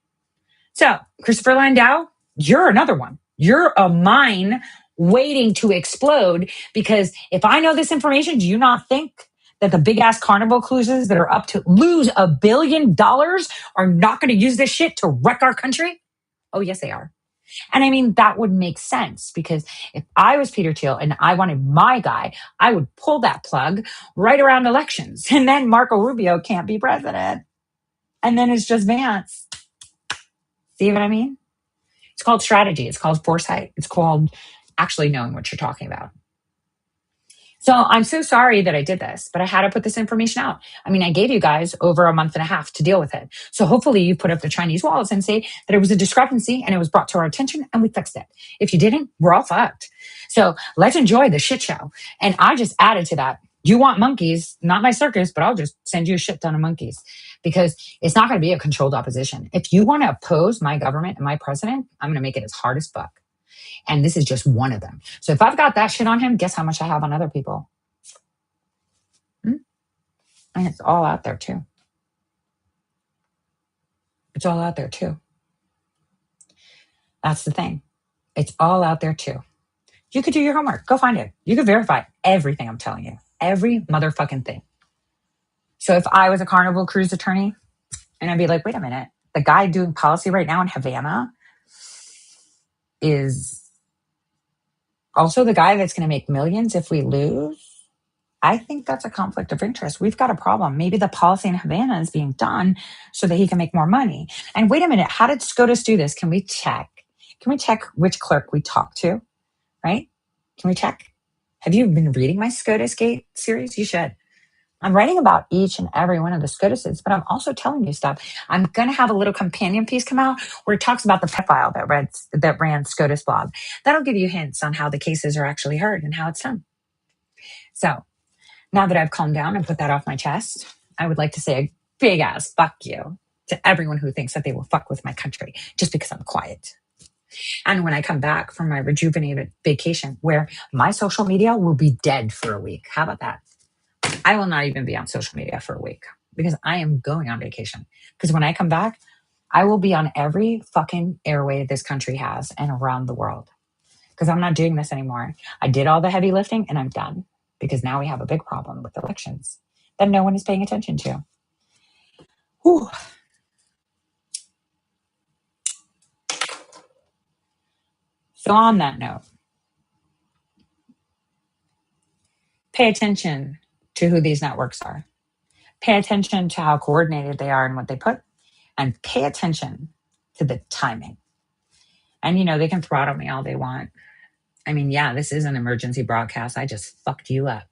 So, Christopher Landau, you're another one. You're a mine waiting to explode, because if I know this information, do you not think that the big ass Carnival cruises that are up to lose $1 billion are not going to use this shit to wreck our country? Oh, yes, they are. And I mean, that would make sense, because if I was Peter Thiel and I wanted my guy, I would pull that plug right around elections. And then Marco Rubio can't be president. And then it's just Vance. See what I mean? It's called strategy. It's called foresight. It's called actually knowing what you're talking about. So I'm so sorry that I did this, but I had to put this information out. I mean, I gave you guys over a month and a half to deal with it. So hopefully you put up the Chinese walls and say that it was a discrepancy and it was brought to our attention and we fixed it. If you didn't, we're all fucked. So let's enjoy the shit show. And I just added to that. You want monkeys, not my circus, but I'll just send you a shit ton of monkeys, because it's not going to be a controlled opposition. If you want to oppose my government and my president, I'm going to make it as hard as fuck. And this is just one of them. So if I've got that shit on him, guess how much I have on other people? And it's all out there too. It's all out there too. That's the thing. It's all out there too. You could do your homework. Go find it. You could verify everything I'm telling you. Every motherfucking thing. So if I was a Carnival Cruise attorney, and I'd be like, wait a minute, the guy doing policy right now in Havana is also the guy that's going to make millions if we lose. I think that's a conflict of interest. We've got a problem. Maybe the policy in Havana is being done so that he can make more money. And wait a minute, how did SCOTUS do this? Can we check? Can we check which clerk we talked to? Right? Can we check? Have you been reading my SCOTUS Gate series? You should. I'm writing about each and every one of the SCOTUSes, but I'm also telling you stuff. I'm going to have a little companion piece come out where it talks about the pedophile that ran SCOTUS blog. That'll give you hints on how the cases are actually heard and how it's done. So now that I've calmed down and put that off my chest, I would like to say a big ass fuck you to everyone who thinks that they will fuck with my country just because I'm quiet. And when I come back from my rejuvenated vacation, where my social media will be dead for a week. How about that? I will not even be on social media for a week because I am going on vacation. Because when I come back, I will be on every fucking airway this country has and around the world. Because I'm not doing this anymore. I did all the heavy lifting and I'm done. Because now we have a big problem with elections that no one is paying attention to. Whew. So on that note, pay attention to who these networks are. Pay attention to how coordinated they are and what they put. And pay attention to the timing. And, you know, they can throttle me all they want. I mean, yeah, this is an emergency broadcast. I just fucked you up.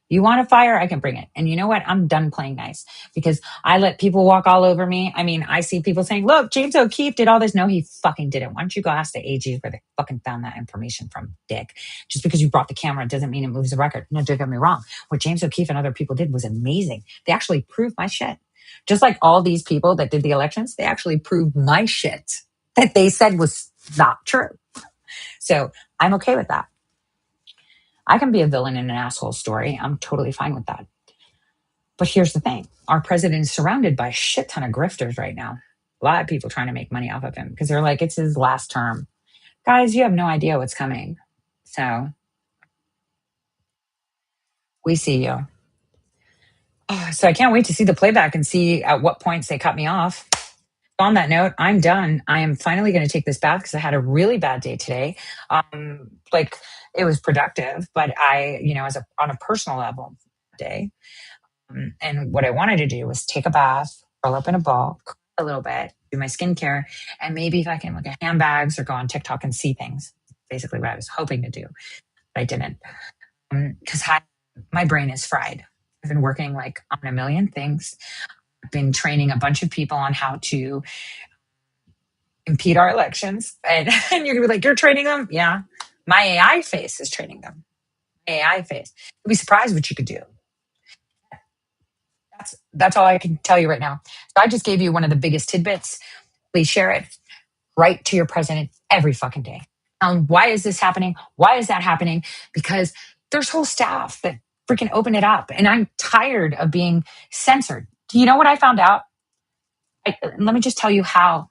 You want a fire? I can bring it. And you know what? I'm done playing nice because I let people walk all over me. I mean, I see people saying, look, James O'Keefe did all this. No, he fucking didn't. Why don't you go ask the AG where they fucking found that information from, dick? Just because you brought the camera doesn't mean it moves the record. No, don't get me wrong. What James O'Keefe and other people did was amazing. They actually proved my shit. Just like all these people that did the elections, they actually proved my shit that they said was not true. So I'm okay with that. I can be a villain in an asshole story. I'm totally fine with that. But here's the thing. Our president is surrounded by a shit ton of grifters right now. A lot of people trying to make money off of him because they're like, it's his last term. Guys, you have no idea what's coming. So we see you. Oh, so I can't wait to see the playback and see at what points they cut me off. On that note, I'm done. I am finally going to take this bath because I had a really bad day today. Like it was productive, but as on a personal level day. And what I wanted to do was take a bath, roll up in a ball, cry a little bit, do my skincare, and maybe if I can look at handbags or go on TikTok and see things. Basically, what I was hoping to do, but I didn't because my brain is fried. I've been working like on a million things. I've been training a bunch of people on how to impede our elections. And you're gonna be like, you're training them? Yeah. My AI face is training them. AI face. You'd be surprised what you could do. That's all I can tell you right now. So I just gave you one of the biggest tidbits. Please share it. Write to your president every fucking day. Why is this happening? Why is that happening? Because there's whole staff that freaking open it up. And I'm tired of being censored. Do you know what I found out? Let me just tell you how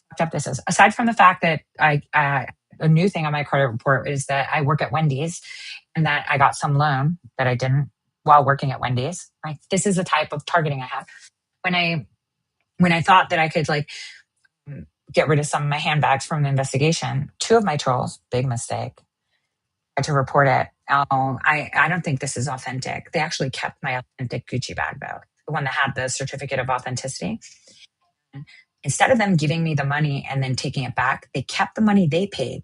fucked up this is. Aside from the fact that a new thing on my credit report is that I work at Wendy's and that I got some loan that I didn't while working at Wendy's. Right? This is the type of targeting I have. When I thought that I could like get rid of some of my handbags from the investigation, two of my trolls, big mistake, had to report it. I don't think this is authentic. They actually kept my authentic Gucci bag though, the one that had the certificate of authenticity. Instead of them giving me the money and then taking it back, they kept the money they paid.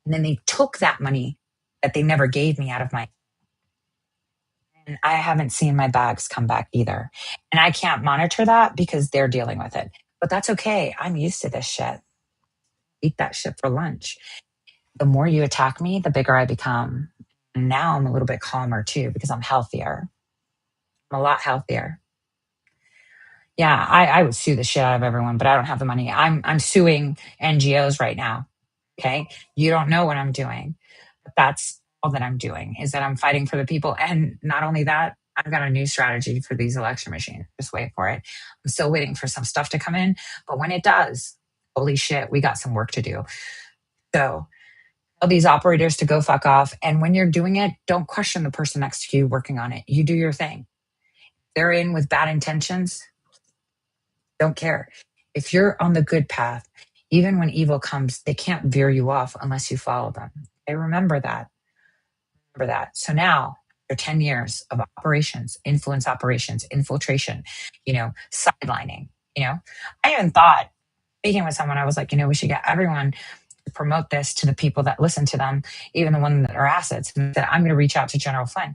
And then they took that money that they never gave me out of my. And I haven't seen my bags come back either. And I can't monitor that because they're dealing with it. But that's okay. I'm used to this shit. Eat that shit for lunch. The more you attack me, the bigger I become. And now I'm a little bit calmer too because I'm healthier. I'm a lot healthier. Yeah, I would sue the shit out of everyone, but I don't have the money. I'm suing NGOs right now. Okay. You don't know what I'm doing. But that's all that I'm doing is that I'm fighting for the people. And not only that, I've got a new strategy for these election machines. Just wait for it. I'm still waiting for some stuff to come in. But when it does, holy shit, we got some work to do. So tell these operators to go fuck off. And when you're doing it, don't question the person next to you working on it. You do your thing. They're in with bad intentions. Don't care. If you're on the good path, even when evil comes, they can't veer you off unless you follow them. Okay, remember that. Remember that. So now, after 10 years of operations, influence operations, infiltration, sidelining, I even thought, speaking with someone, I was like, we should get everyone to promote this to the people that listen to them, even the ones that are assets. And that I'm going to reach out to General Flynn.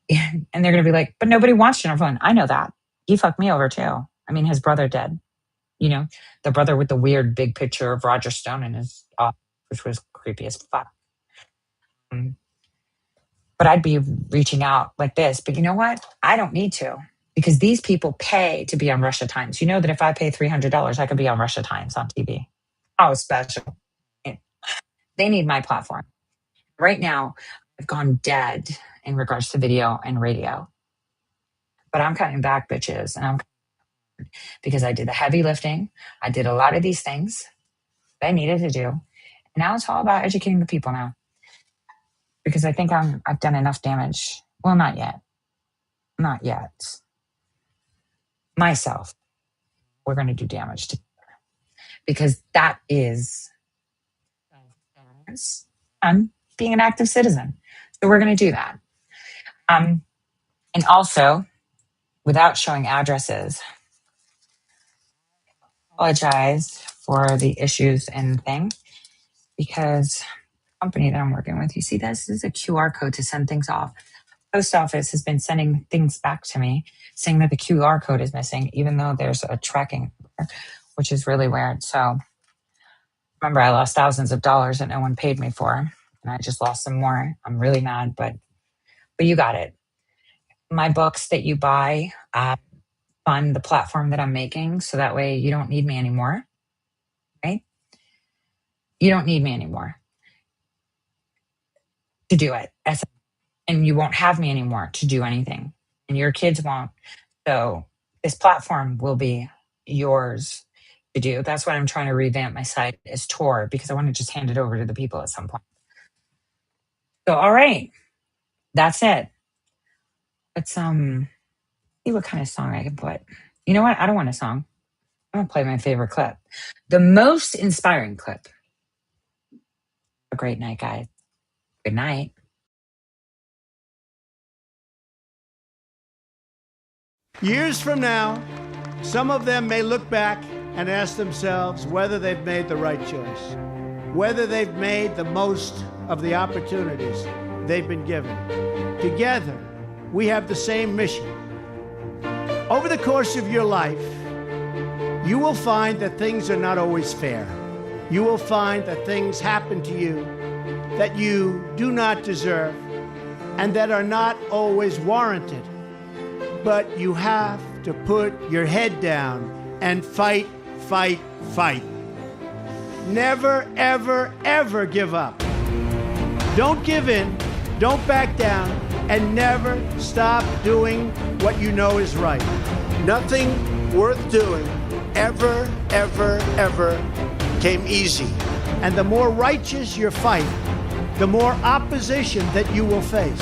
And they're going to be like, but nobody wants General Flynn. I know that. He fucked me over too. I mean, his brother did. The brother with the weird big picture of Roger Stone in his office, which was creepy as fuck. But I'd be reaching out like this. But you know what? I don't need to because these people pay to be on Russia Times. You know that if I pay $300, I could be on Russia Times on TV. Oh, special. They need my platform. Right now, I've gone dead in regards to video and radio. But I'm cutting back, bitches. And because I did the heavy lifting. I did a lot of these things that I needed to do. And now it's all about educating the people now. Because I think I've done enough damage. Well, not yet. Not yet. Myself. We're going to do damage together. Because that is being an active citizen. So we're going to do that. And also, without showing addresses, apologize for the issues and thing because the company that I'm working with, you see this is a QR code to send things off. Post office has been sending things back to me saying that the QR code is missing, even though there's a tracking, which is really weird. So remember, I lost thousands of dollars that no one paid me for, and I just lost some more. I'm really mad, but you got it. My books that you buy fund the platform that I'm making, so that way you don't need me anymore, right? You don't need me anymore to do it. And you won't have me anymore to do anything. And your kids won't. So this platform will be yours to do. That's why I'm trying to revamp my site is tour, because I want to just hand it over to the people at some point. So, all right, that's it. Let's see what kind of song I can put. You know what? I don't want a song. I'm gonna play my favorite clip, the most inspiring clip. A great night, guys. Good night. Years from now, some of them may look back and ask themselves whether they've made the right choice, whether they've made the most of the opportunities they've been given. Together, we have the same mission. Over the course of your life, you will find that things are not always fair. You will find that things happen to you that you do not deserve and that are not always warranted. But you have to put your head down and fight, fight, fight. Never, ever, ever give up. Don't give in, don't back down, and never stop doing what you know is right. Nothing worth doing ever, ever, ever came easy. And the more righteous your fight, the more opposition that you will face.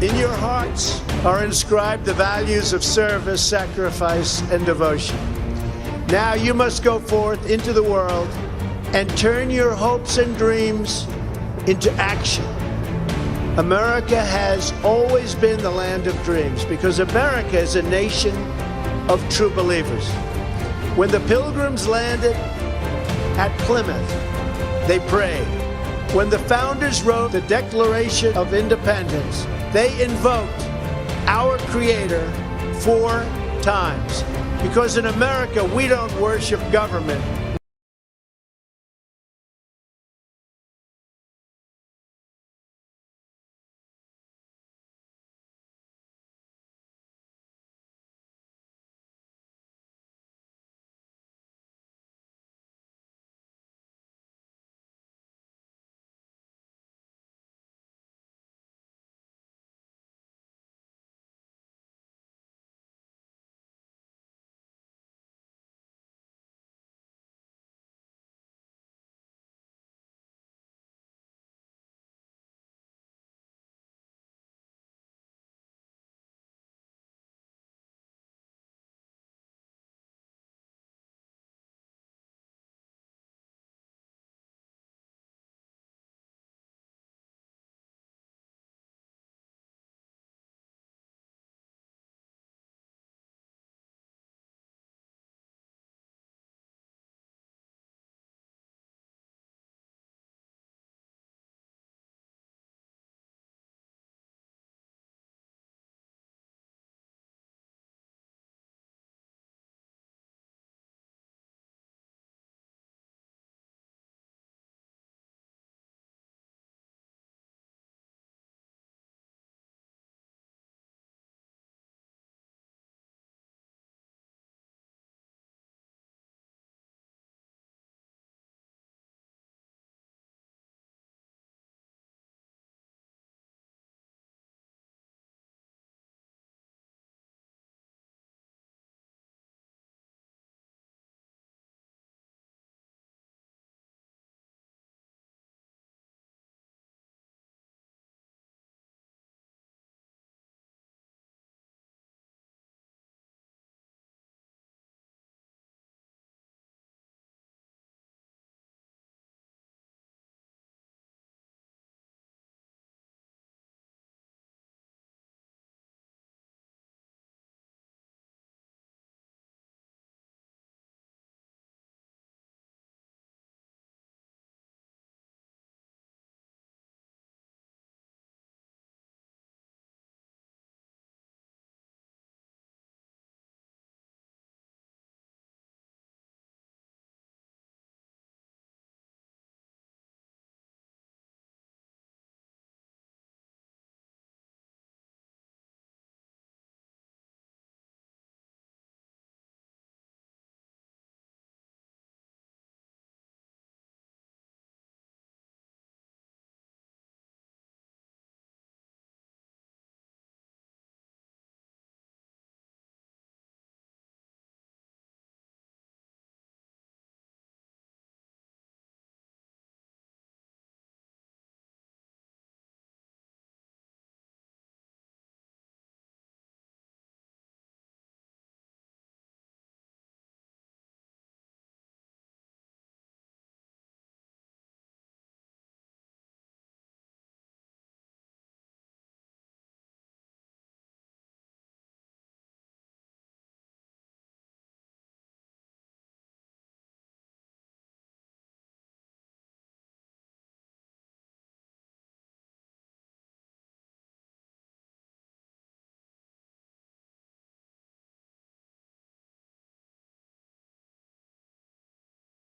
In your hearts are inscribed the values of service, sacrifice, and devotion. Now you must go forth into the world and turn your hopes and dreams into action. America has always been the land of dreams because America is a nation of true believers. When the Pilgrims landed at Plymouth, they prayed. When the founders wrote the Declaration of Independence, they invoked our Creator 4 times. Because in America, we don't worship government,